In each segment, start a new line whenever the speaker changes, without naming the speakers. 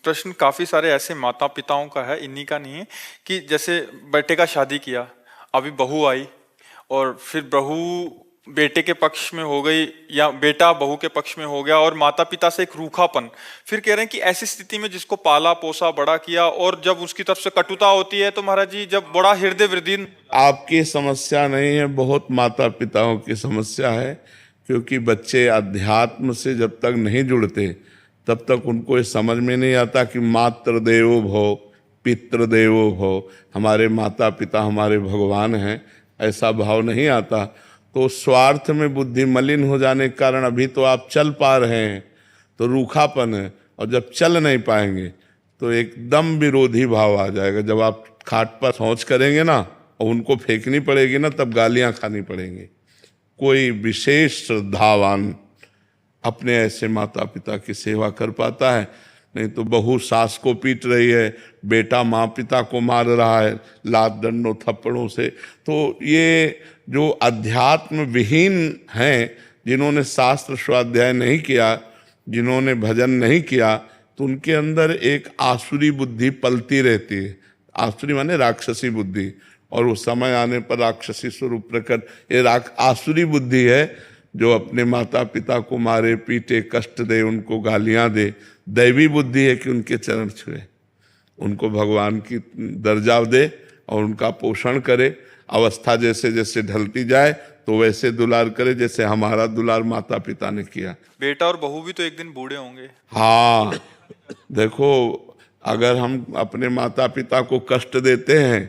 प्रश्न काफी सारे ऐसे माता पिताओं का है, इन्हीं का नहीं है, कि जैसे बेटे का शादी किया, अभी बहू आई और फिर बहू बेटे के पक्ष में हो गई या बेटा बहू के पक्ष में हो गया और माता पिता से एक रूखापन। फिर कह रहे हैं कि ऐसी स्थिति में जिसको पाला पोसा बड़ा किया और जब उसकी तरफ से कटुता होती है तो महाराज जी जब बड़ा हृदय वृद्धि।
आपकी समस्या नहीं है, बहुत माता पिताओं की समस्या है। क्योंकि बच्चे अध्यात्म से जब तक नहीं जुड़ते तब तक उनको ये समझ में नहीं आता कि मातृ देवो भव पितृदेवो भव, हमारे माता पिता हमारे भगवान हैं, ऐसा भाव नहीं आता। तो स्वार्थ में बुद्धि मलिन हो जाने के कारण अभी तो आप चल पा रहे हैं तो रूखापन है, और जब चल नहीं पाएंगे तो एकदम विरोधी भाव आ जाएगा। जब आप खाट पर शौच करेंगे ना और उनको फेंकनी पड़ेगी ना, तब गालियां खानी पड़ेंगी। कोई विशेष श्रद्धावान अपने ऐसे माता पिता की सेवा कर पाता है, नहीं तो बहू सास को पीट रही है, बेटा माँ पिता को मार रहा है लात डंडों थप्पड़ों से। तो ये जो अध्यात्म विहीन हैं, जिन्होंने शास्त्र स्वाध्याय नहीं किया, जिन्होंने भजन नहीं किया, तो उनके अंदर एक आसुरी बुद्धि पलती रहती है। आसुरी माने राक्षसी बुद्धि, और उस समय आने पर राक्षसी स्वरूप प्रकट। ये आसुरी बुद्धि है जो अपने माता पिता को मारे पीटे कष्ट दे, उनको गालियां दे। दैवी बुद्धि है कि उनके चरण छुए, उनको भगवान की दर्जा दे और उनका पोषण करे। अवस्था जैसे जैसे ढलती जाए तो वैसे दुलार करे जैसे हमारा दुलार माता पिता ने किया।
बेटा और बहू भी तो एक दिन बूढ़े होंगे।
हाँ, देखो, अगर हम अपने माता पिता को कष्ट देते हैं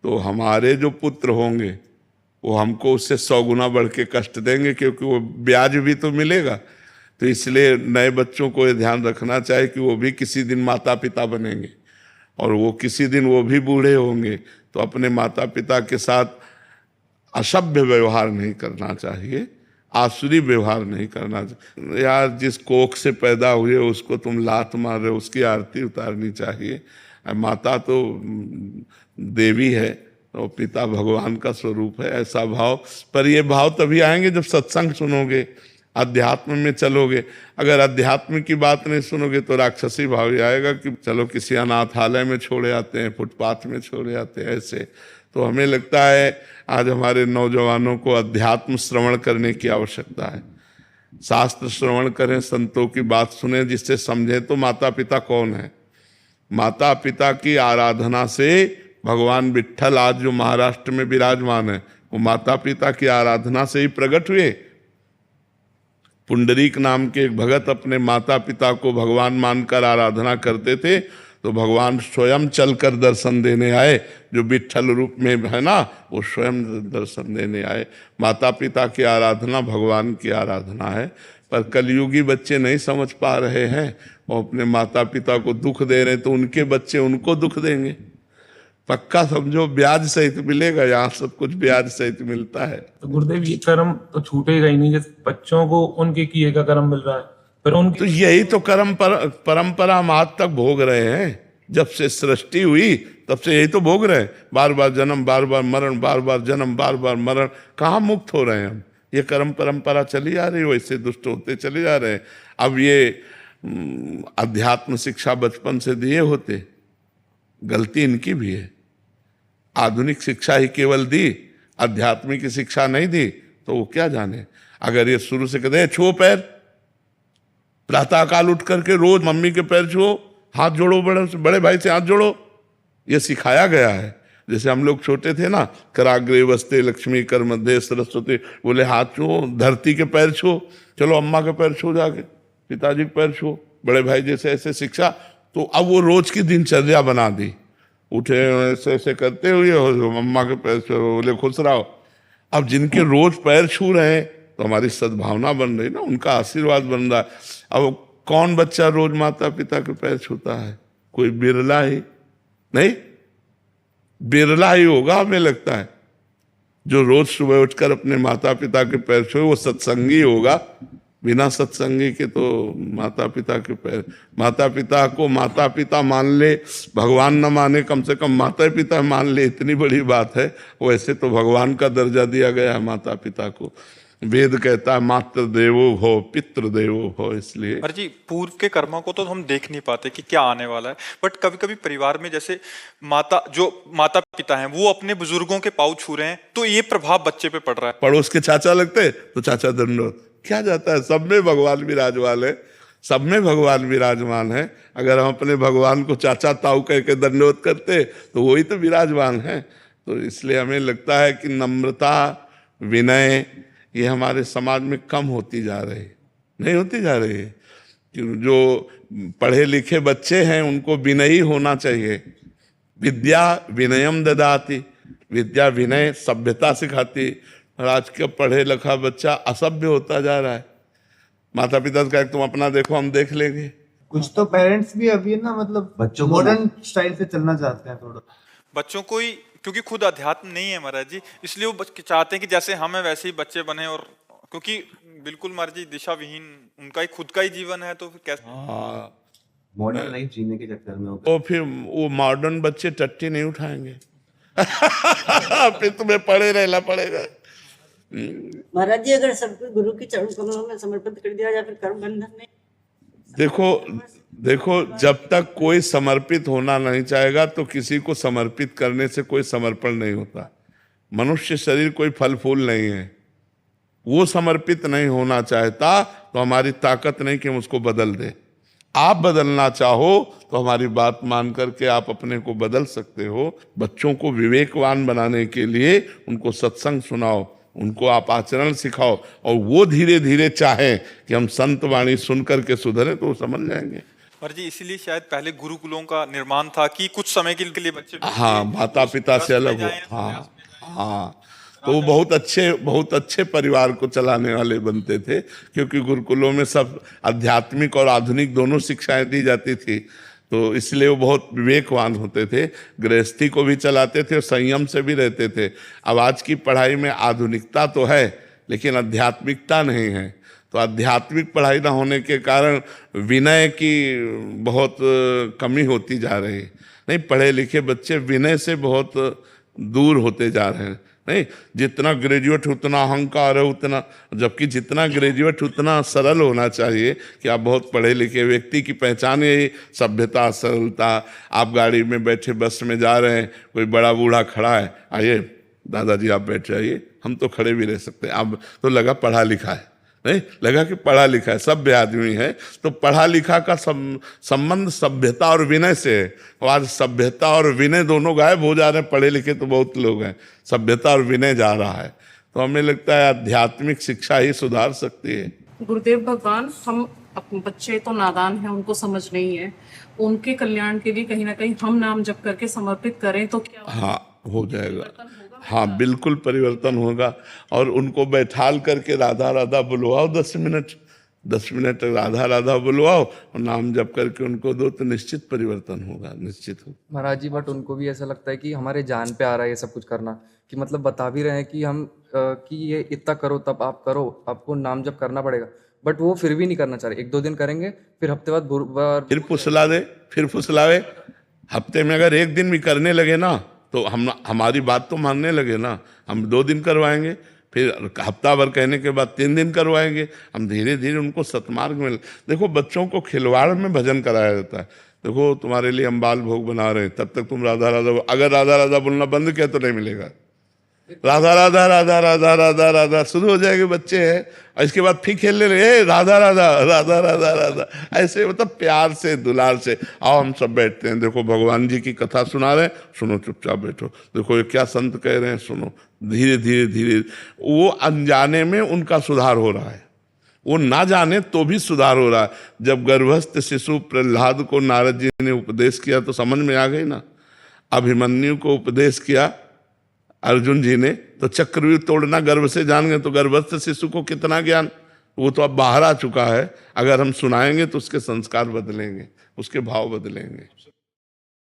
तो हमारे जो पुत्र होंगे वो हमको उससे 100 गुना बढ़ के कष्ट देंगे, क्योंकि वो ब्याज भी तो मिलेगा। तो इसलिए नए बच्चों को ये ध्यान रखना चाहिए कि वो भी किसी दिन माता पिता बनेंगे और वो किसी दिन वो भी बूढ़े होंगे। तो अपने माता पिता के साथ असभ्य व्यवहार नहीं करना चाहिए, आसुरी व्यवहार नहीं करना चाहिए। यार, जिस कोख से पैदा हुए उसको तुम लात मार रहे हो, उसकी आरती उतारनी चाहिए। माता तो देवी है और पिता भगवान का स्वरूप है, ऐसा भाव। पर ये भाव तभी आएंगे जब सत्संग सुनोगे, अध्यात्म में चलोगे। अगर अध्यात्म की बात नहीं सुनोगे तो राक्षसी भाव ही आएगा कि चलो किसी अनाथालय में छोड़े आते हैं, फुटपाथ में छोड़े आते हैं, ऐसे। तो हमें लगता है आज हमारे नौजवानों को अध्यात्म श्रवण करने की आवश्यकता है। शास्त्र श्रवण करें, संतों की बात सुने, जिससे समझें तो माता पिता कौन है। माता पिता की आराधना से भगवान विट्ठल आज जो महाराष्ट्र में विराजमान है वो माता पिता की आराधना से ही प्रकट हुए। पुंडरीक नाम के एक भगत अपने माता पिता को भगवान मानकर आराधना करते थे, तो भगवान स्वयं चलकर दर्शन देने आए। जो विट्ठल रूप में है ना, वो स्वयं दर्शन देने आए। माता पिता की आराधना भगवान की आराधना है। पर कलयुगी बच्चे नहीं समझ पा रहे हैं, वो अपने माता पिता को दुख दे रहे, तो उनके बच्चे उनको दुख देंगे। पक्का समझो, ब्याज सहित मिलेगा। यहाँ सब कुछ ब्याज सहित मिलता है।
तो गुरुदेव, ये कर्म तो छूटेगा ही नहीं। जैसे बच्चों को उनके किए का कर्म मिल रहा है, पर उनके
तो यही तो कर्म परंपरा हम आज तक भोग रहे हैं। जब से सृष्टि हुई तब से यही तो भोग रहे हैं। बार बार जन्म, बार बार मरण, बार बार जन्म, बार बार मरण। कहाँ मुक्त हो रहे हैं हम? ये कर्म परंपरा चली जा रही है, वैसे दुष्ट होते चले जा रहे हैं। अब ये अध्यात्म शिक्षा बचपन से दिए होते, गलती इनकी भी है। आधुनिक शिक्षा ही केवल दी, आध्यात्मिक शिक्षा नहीं दी, तो वो क्या जाने। अगर ये शुरू से कहते छुओ पैर, प्रातःकाल उठ करके रोज मम्मी के पैर छुओ, हाथ जोड़ो, बड़े भाई से हाथ जोड़ो, ये सिखाया गया है। जैसे हम लोग छोटे थे ना, कराग्रे वस्ते लक्ष्मी कर मध्य सरस्वती, बोले हाथ छुओ, धरती के पैर छुओ, चलो अम्मा के पैर छुओ, जाके पिताजी के पैर छुओ, बड़े भाई जैसे ऐसे शिक्षा। तो अब वो रोज की दिनचर्या बना दी। उठे ऐसे ऐसे करते हुए मम्मा के पैर छू, बोले खुश रहो। अब जिनके रोज पैर छू रहे हैं तो हमारी सद्भावना बन रही ना, उनका आशीर्वाद बन रहा है। अब कौन बच्चा रोज माता पिता के पैर छूता है? कोई बिरला ही, नहीं बिरला ही होगा हमें लगता है जो रोज सुबह उठकर अपने माता पिता के पैर छुए। वो सत्संगी होगा, बिना सत्संगी के तो माता पिता के पैर। माता पिता को माता पिता मान ले, भगवान न माने, कम से कम माता पिता मान ले, इतनी बड़ी बात है। वैसे तो भगवान का दर्जा दिया गया है माता पिता को। वेद कहता है मातृ देवो भव पितृ देवो भव, इसलिए।
पर जी पूर्व के कर्मों को तो हम देख नहीं पाते कि क्या आने वाला है, बट कभी कभी परिवार में जैसे माता पिता हैं वो अपने बुजुर्गों के पाँव छू रहे हैं, तो ये प्रभाव बच्चे पे पड़ रहा है।
पड़ोस के चाचा लगते तो चाचा दंडोत, क्या जाता है, सब में भगवान विराजमान है, सब में भगवान विराजमान है। अगर हम अपने भगवान को चाचा ताऊ कह के दंडवत करते तो वही तो विराजमान है। तो इसलिए हमें लगता है कि नम्रता, विनय ये हमारे समाज में कम होती जा रही, नहीं होती जा रही है। जो पढ़े लिखे बच्चे हैं उनको विनयी होना चाहिए। विद्या विनयम ददाति, विद्या विनय सभ्यता सिखाती। और आज का पढ़े लिखा बच्चा असभ्य होता जा रहा है। माता पिता का तुम अपना देखो, हम देख लेंगे।
कुछ तो पेरेंट्स भी अभी ना मतलब
बच्चों को
मॉडर्न स्टाइल से चलना चाहते हैं थोड़ा,
बच्चों को ही, क्योंकि खुद अध्यात्म नहीं है महाराज जी, इसलिए वो चाहते हैं कि जैसे हम हैं वैसे ही बच्चे बने। और क्योंकि बिल्कुल महाराज जी दिशा विहीन उनका ही खुद का ही जीवन है, तो फिर कैसे।
हाँ,
मॉडर्न लाइफ जीने के चक्कर में
तो फिर वो मॉडर्न बच्चे टट्टी नहीं उठाएंगे। फिर तुम्हें पढ़े रहना पड़ेगा।
महाराज जी अगर सब कुछ गुरु की चरण कमलों में समर्पित कर दिया जाए फिर कर्म बंधन में।
देखो जब तक कोई समर्पित होना नहीं चाहेगा तो किसी को समर्पित करने से कोई समर्पण नहीं होता। मनुष्य शरीर कोई फल फूल नहीं है, वो समर्पित नहीं होना चाहता तो हमारी ताकत नहीं कि हम उसको बदल दे। आप बदलना चाहो तो हमारी बात मान करके आप अपने को बदल सकते हो। बच्चों को विवेकवान बनाने के लिए उनको सत्संग सुनाओ, उनको आप आचरण सिखाओ, और वो धीरे धीरे चाहे कि हम संत वाणी सुन करके सुधरे तो वो समझ जाएंगे।
और जी इसीलिए शायद पहले गुरुकुलों का निर्माण था कि कुछ समय के लिए बच्चे,
हाँ, माता पिता से अलग हो। हाँ हाँ, तो वो बहुत अच्छे परिवार को चलाने वाले बनते थे, क्योंकि गुरुकुलों में सब आध्यात्मिक और आधुनिक दोनों शिक्षाएं दी जाती थी। तो इसलिए वो बहुत विवेकवान होते थे, गृहस्थी को भी चलाते थे और संयम से भी रहते थे। अब आज की पढ़ाई में आधुनिकता तो है लेकिन आध्यात्मिकता नहीं है। तो आध्यात्मिक पढ़ाई ना होने के कारण विनय की बहुत कमी होती जा रही है। नहीं, पढ़े लिखे बच्चे विनय से बहुत दूर होते जा रहे हैं। नहीं, जितना ग्रेजुएट उतना अहंकार है, उतना, जबकि जितना ग्रेजुएट उतना सरल होना चाहिए कि आप बहुत पढ़े लिखे व्यक्ति की पहचान यही सभ्यता, सरलता। आप गाड़ी में बैठे बस में जा रहे हैं, कोई बड़ा बूढ़ा खड़ा है, आइए दादाजी आप बैठ जाइए, हम तो खड़े भी रह सकते हैं। आप तो लगा पढ़ा लिखा है, नहीं लगा कि पढ़ा लिखा है, सभ्य आदमी है। तो पढ़ा लिखा का संबंध सभ्यता और विनय से है। और आज सभ्यता और विनय दोनों गायब हो जा रहे हैं। पढ़े लिखे तो बहुत लोग हैं, सभ्यता और विनय जा रहा है। तो हमें लगता है आध्यात्मिक शिक्षा ही सुधार सकती है।
गुरुदेव भगवान, हम अपने बच्चे तो नादान हैं, उनको समझ नहीं है, उनके कल्याण के लिए कहीं ना कहीं हम नाम जप करके समर्पित करें तो क्या
हाँ, हो जाएगा। हाँ, बिल्कुल परिवर्तन होगा। और उनको बैठाल करके राधा राधा बुलवाओ, 10 मिनट राधा राधा बुलवाओ और नाम जप करके उनको दो, तो निश्चित परिवर्तन होगा, निश्चित होगा।
महाराज जी, बट उनको भी ऐसा लगता है कि हमारे जान पे आ रहा है ये सब कुछ करना, कि मतलब बता भी रहे हैं कि हम कि ये इतना करो तब आप करो, आपको नाम जप करना पड़ेगा, बट वो फिर भी नहीं करना चाह रहे। 1-2 दिन करेंगे, फिर हफ्ते बाद
फिर फुसला दे, फिर फुसलावे। हफ्ते में अगर 1 दिन भी करने लगे ना तो हमारी बात तो मानने लगे ना। हम 2 दिन करवाएंगे, फिर हफ्ता भर कहने के बाद 3 दिन करवाएंगे। हम धीरे धीरे उनको सतमार्ग में। देखो, बच्चों को खिलवाड़ में भजन कराया जाता है। देखो, तुम्हारे लिए हम बाल भोग बना रहे हैं, तब तक तुम राधा राधा, अगर राधा राधा बोलना बंद किया तो नहीं मिलेगा। राधा राधा राधा राधा राधा राधा शुरू हो जाएंगे बच्चे हैं, और इसके बाद फिर खेलने लगे राधा राधा राधा राधा राधा, ऐसे मतलब प्यार से, दुलार से। आओ हम सब बैठते हैं, देखो भगवान जी की कथा सुना रहे हैं, सुनो, चुपचाप बैठो, देखो ये क्या संत कह रहे हैं, सुनो। धीरे धीरे धीरे वो अनजाने में उनका सुधार हो रहा है, वो ना जाने तो भी सुधार हो रहा है। जब गर्भस्थ शिशु प्रहलाद को नारद जी ने उपदेश किया तो समझ में आ गई ना। अभिमन्यु को उपदेश किया अर्जुन जी ने तो चक्रव्यूह तोड़ना गर्भ से जान गए, तो गर्भस्थ शिशु को कितना ज्ञान, वो तो अब बाहर आ चुका है। अगर हम सुनाएंगे तो उसके संस्कार बदलेंगे, उसके भाव बदलेंगे।